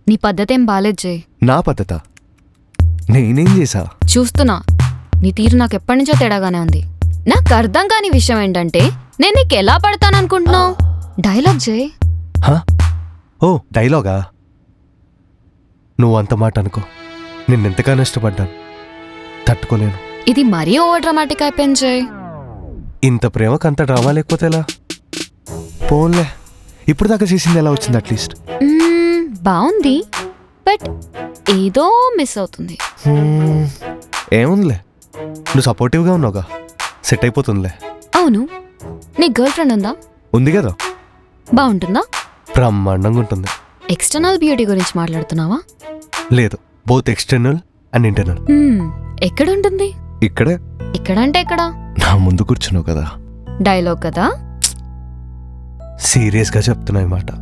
నీ పద్ధతేం బాలేదు జై. నా పద్ధత నేనేం చేసా? చూస్తున్నా, నీ తీరు నాకు ఎప్పటి నుంచో తేడాగానే ఉంది. నాకు అర్థం కాని విషయం ఏంటంటే, నేను నీకు ఎలా పడతాననుకుంటున్నావు? డైలాగ్ జై. హా? ఓ డైలాగా? నువ్వు అంత మాట అనుకో. నిన్నెంతగానో ఇష్టపడ్డాను, తట్టుకోలేను. ఇది మరీ ఓవర్ డ్రామాటిక్ అయిపోయింది జై. ఇంత ప్రేమకు అంత డ్రామా లేకపోతే ఎలా? పోన్లే, ఇప్పుడు దాకా చేసింది ఎలా వచ్చింది? అట్లీస్ట్ బాగుంది, బట్ ఏదో మిస్ అవుతుంది. ఏముందిలే, నువ్వు సపోర్టివ్గా ఉన్నావుగా, సెట్ అయిపోతుందిలే. అవును, నీ గర్ల్ ఫ్రెండ్ ఉందా? ఉంది కదా, బాగుంటుందా? బ్రహ్మాండంగా ఉంటుంది. ఎక్స్టర్నల్ బ్యూటీ గురించి మాట్లాడుతున్నావా? లేదు, బోత్ ఎక్స్టర్నల్ అండ్ ఇంటర్నల్. ఎక్కడుంటుంది? ఇక్కడే. ఇక్కడంటే ఎక్కడ? నా ముందు కూర్చున్నావు కదా. డైలాగ్ కదా. సీరియస్గా చెప్తున్నా ఈ మాట.